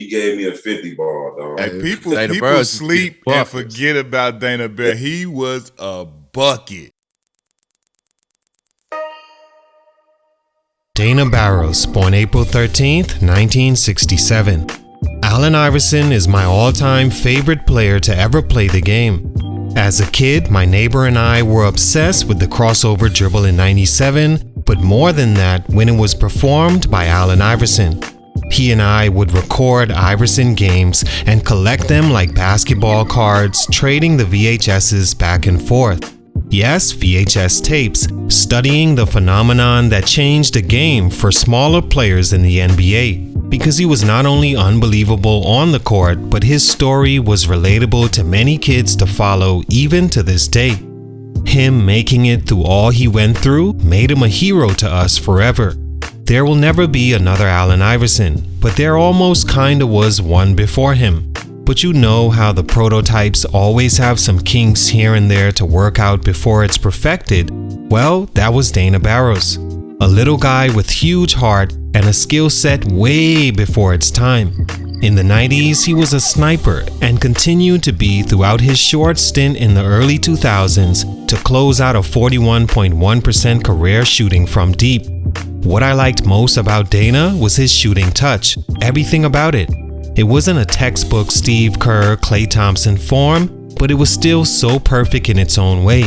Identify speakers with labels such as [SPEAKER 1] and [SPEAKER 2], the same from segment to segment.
[SPEAKER 1] He gave me a 50 ball, dog.
[SPEAKER 2] Hey, people
[SPEAKER 3] Dana Barros
[SPEAKER 2] sleep and forget about Dana Barros. He was a bucket.
[SPEAKER 4] Dana Barros, born April 13th, 1967. Allen Iverson is my all-time favorite player to ever play the game. As a kid, my neighbor and I were obsessed with the crossover dribble in '97, but more than that, when it was performed by Allen Iverson. He and I would record Iverson games and collect them like basketball cards, trading the VHSs back and forth. Yes, VHS tapes, studying the phenomenon that changed the game for smaller players in the NBA, because he was not only unbelievable on the court, but his story was relatable to many kids to follow even to this day. Him making it through all he went through made him a hero to us forever. There will never be another Allen Iverson, but there almost kinda was one before him. But you know how the prototypes always have some kinks here and there to work out before it's perfected? Well, that was Dana Barros. A little guy with huge heart and a skill set way before its time. In the 90s, he was a sniper and continued to be throughout his short stint in the early 2000s to close out a 41.1% career shooting from deep. What I liked most about Dana was his shooting touch, everything about it. It wasn't a textbook Steve Kerr, Klay Thompson form, but it was still so perfect in its own way.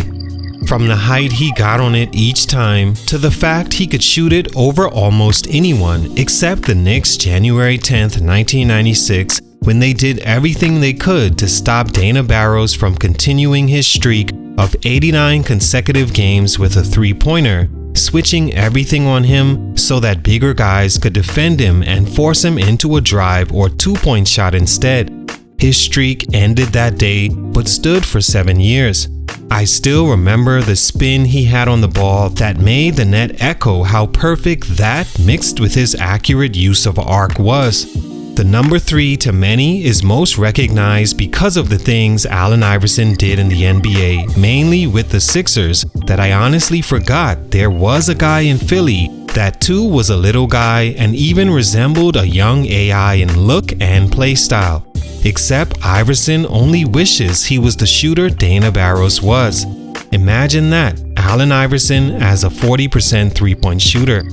[SPEAKER 4] From the height he got on it each time to the fact he could shoot it over almost anyone except the Knicks January 10th, 1996, when they did everything they could to stop Dana Barros from continuing his streak of 89 consecutive games with a three-pointer, switching everything on him so that bigger guys could defend him and force him into a drive or two-point shot instead. His streak ended that day but stood for 7 years. I still remember the spin he had on the ball that made the net echo how perfect that mixed with his accurate use of arc was. The number 3 to many is most recognized because of the things Allen Iverson did in the NBA, mainly with the Sixers, that I honestly forgot there was a guy in Philly that too was a little guy and even resembled a young AI in look and play style. Except Iverson only wishes he was the shooter Dana Barros was. Imagine that, Allen Iverson as a 40% three-point shooter.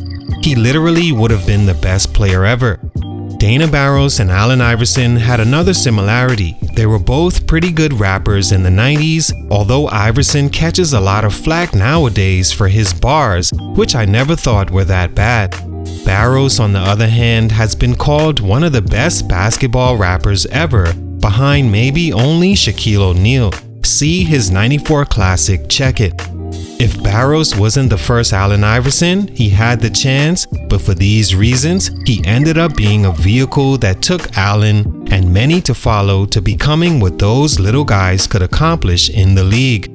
[SPEAKER 4] He literally would have been the best player ever. Dana Barros and Allen Iverson had another similarity. They were both pretty good rappers in the 90s, although Iverson catches a lot of flack nowadays for his bars, which I never thought were that bad. Barros, on the other hand, has been called one of the best basketball rappers ever, behind maybe only Shaquille O'Neal. See his '94 classic, Check It. If Barros wasn't the first Allen Iverson, he had the chance, but for these reasons, he ended up being a vehicle that took Allen and many to follow to becoming what those little guys could accomplish in the league.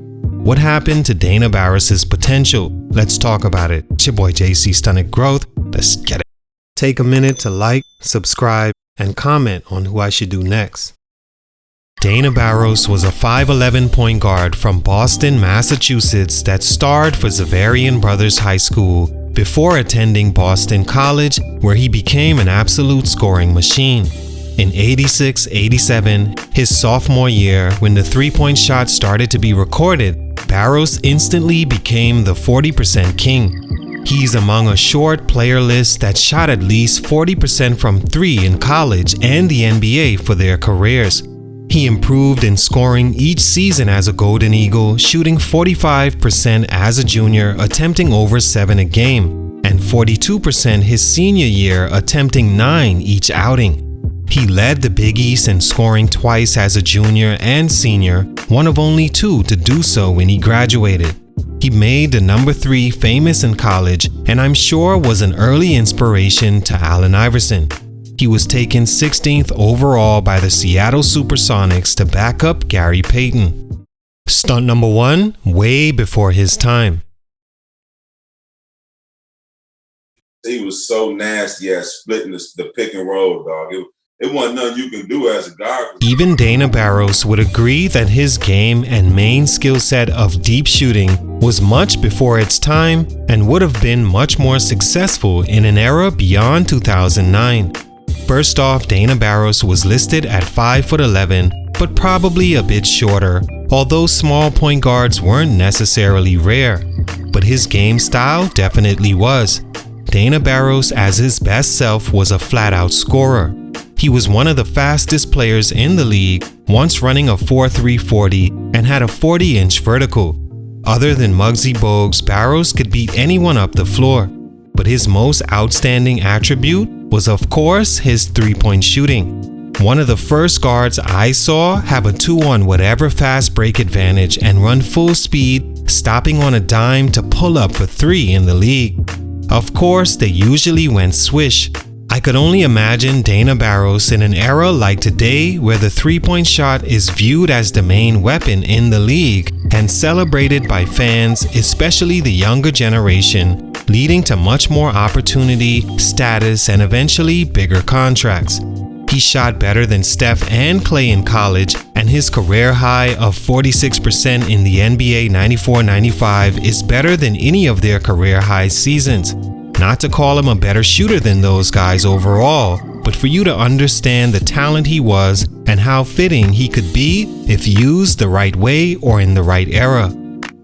[SPEAKER 4] What happened to Dana Barros' potential? Let's talk about it. It's your boy JC Stunted Growth. Let's get it. Take a minute to like, subscribe, and comment on who I should do next. Dana Barros was a 5'11" point guard from Boston, Massachusetts that starred for Xaverian Brothers High School before attending Boston College, where he became an absolute scoring machine. In '86-'87, his sophomore year, when the three-point shot started to be recorded, Barros instantly became the 40% king. He's among a short player list that shot at least 40% from three in college and the NBA for their careers. He improved in scoring each season as a Golden Eagle, shooting 45% as a junior, attempting over 7 a game, and 42% his senior year, attempting 9 each outing. He led the Big East in scoring twice as a junior and senior, one of only 2 to do so when he graduated. He made the number 3 famous in college, and I'm sure was an early inspiration to Allen Iverson. He was taken 16th overall by the Seattle Supersonics to back up Gary Payton. Stunt number 1, way before his time.
[SPEAKER 1] He was so nasty at splitting the pick and roll, dog. It wasn't nothing you can do as a guard.
[SPEAKER 4] Even Dana Barros would agree that his game and main skill set of deep shooting was much before its time and would have been much more successful in an era beyond 2009. First off, Dana Barros was listed at 5'11", but probably a bit shorter, although small point guards weren't necessarily rare. But his game style definitely was. Dana Barros, as his best self, was a flat-out scorer. He was one of the fastest players in the league, once running a 4.3 40 and had a 40-inch vertical. Other than Muggsy Bogues, Barros could beat anyone up the floor. But his most outstanding attribute was, of course, his three-point shooting. One of the first guards I saw have a 2-on-whatever fast break advantage and run full speed, stopping on a dime to pull up for 3 in the league. Of course, they usually went swish. I could only imagine Dana Barros in an era like today where the three-point shot is viewed as the main weapon in the league and celebrated by fans, especially the younger generation, leading to much more opportunity, status, and eventually bigger contracts. He shot better than Steph and Clay in college, and his career high of 46% in the NBA 94-95 is better than any of their career high seasons. Not to call him a better shooter than those guys overall, but for you to understand the talent he was and how fitting he could be if used the right way or in the right era.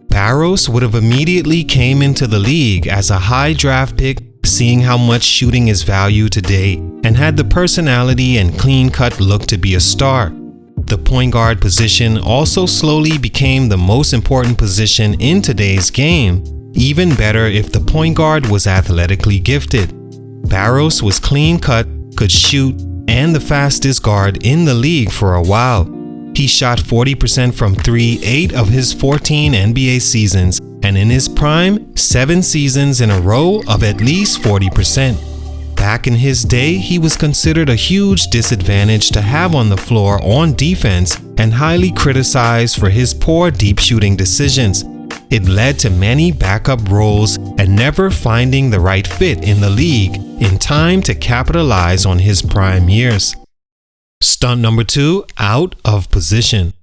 [SPEAKER 4] Barros would have immediately came into the league as a high draft pick, seeing how much shooting is valued today, and had the personality and clean-cut look to be a star. The point guard position also slowly became the most important position in today's game. Even better if the point guard was athletically gifted. Barros was clean-cut, could shoot, and the fastest guard in the league for a while. He shot 40% from 3 8 of his 14 NBA seasons, and in his prime, 7 seasons in a row of at least 40%. Back in his day, he was considered a huge disadvantage to have on the floor on defense and highly criticized for his poor deep shooting decisions. It led to many backup roles and never finding the right fit in the league in time to capitalize on his prime years. Stunt number 2, out of position.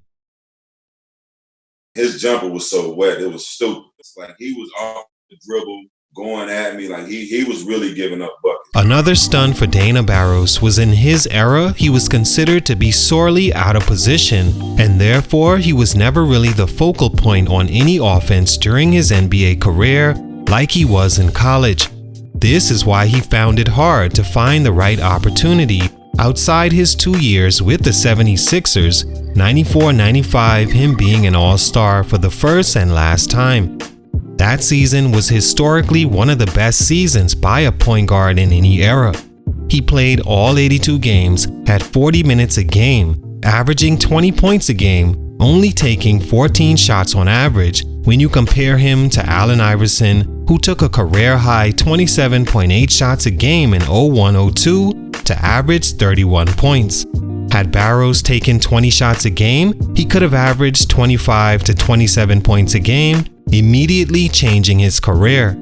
[SPEAKER 1] His jumper was so wet, it was stupid. It's like he was off the dribble, going at me, like he was really giving up buckets.
[SPEAKER 4] Another stunt for Dana Barros was in his era, he was considered to be sorely out of position, and therefore he was never really the focal point on any offense during his NBA career like he was in college. This is why he found it hard to find the right opportunity outside his 2 years with the 76ers, 94-95, him being an all-star for the first and last time. That season was historically one of the best seasons by a point guard in any era. He played all 82 games, had 40 minutes a game, averaging 20 points a game, only taking 14 shots on average when you compare him to Allen Iverson, who took a career-high 27.8 shots a game in 01-02 to average 31 points. Had Barros taken 20 shots a game, he could have averaged 25 to 27 points a game, immediately changing his career.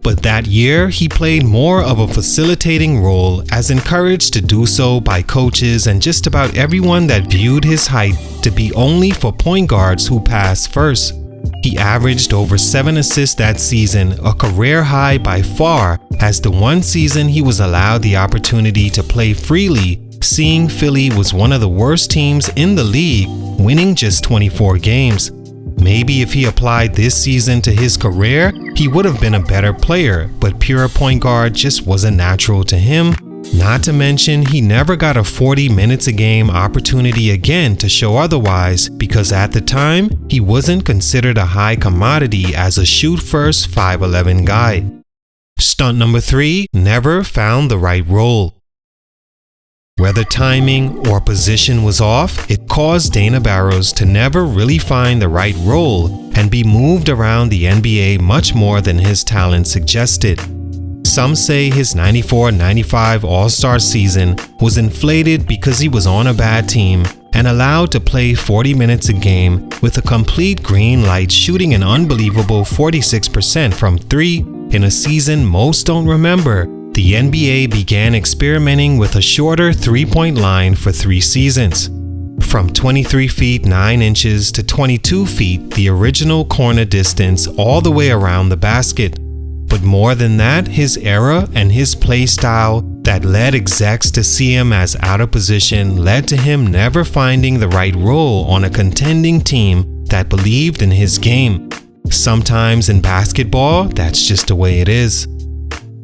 [SPEAKER 4] But that year, he played more of a facilitating role, as encouraged to do so by coaches and just about everyone that viewed his height to be only for point guards who pass first. He averaged over 7 assists that season, a career high by far, as the one season he was allowed the opportunity to play freely, seeing Philly was one of the worst teams in the league, winning just 24 games. Maybe if he applied this season to his career, he would have been a better player, but pure point guard just wasn't natural to him. Not to mention, he never got a 40 minutes a game opportunity again to show otherwise, because at the time, he wasn't considered a high commodity as a shoot-first 5'11" guy. Stunt number 3, never found the right role. Whether timing or position was off, it caused Dana Barros to never really find the right role and be moved around the NBA much more than his talent suggested. Some say his 94-95 All-Star season was inflated because he was on a bad team and allowed to play 40 minutes a game with a complete green light, shooting an unbelievable 46% from 3 in a season most don't remember. The NBA began experimenting with a shorter three-point line for 3 seasons. From 23 feet 9 inches to 22 feet, the original corner distance all the way around the basket. But more than that, his era and his play style that led execs to see him as out of position led to him never finding the right role on a contending team that believed in his game. Sometimes in basketball, that's just the way it is.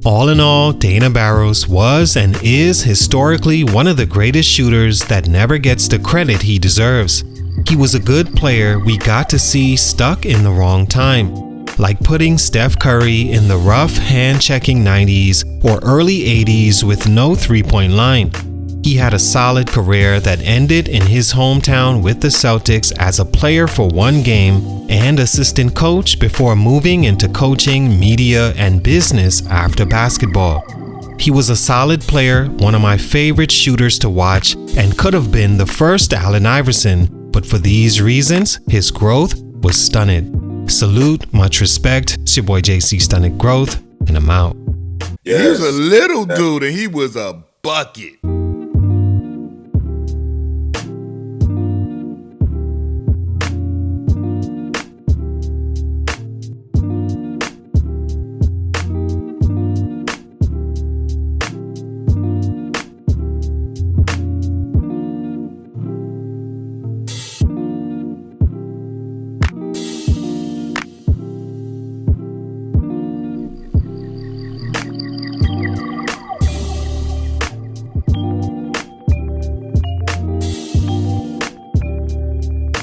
[SPEAKER 4] All in all, Dana Barros was and is historically one of the greatest shooters that never gets the credit he deserves. He was a good player we got to see stuck in the wrong time, like putting Steph Curry in the rough hand-checking 90s or early 80s with no three-point line. He had a solid career that ended in his hometown with the Celtics as a player for one game and assistant coach before moving into coaching, media, and business after basketball. He was a solid player, one of my favorite shooters to watch, and could have been the first Allen Iverson, but for these reasons, his growth was stunted. Salute, much respect. It's your boy JC Stunted Growth, and I'm out.
[SPEAKER 2] He was a little dude and he was a bucket.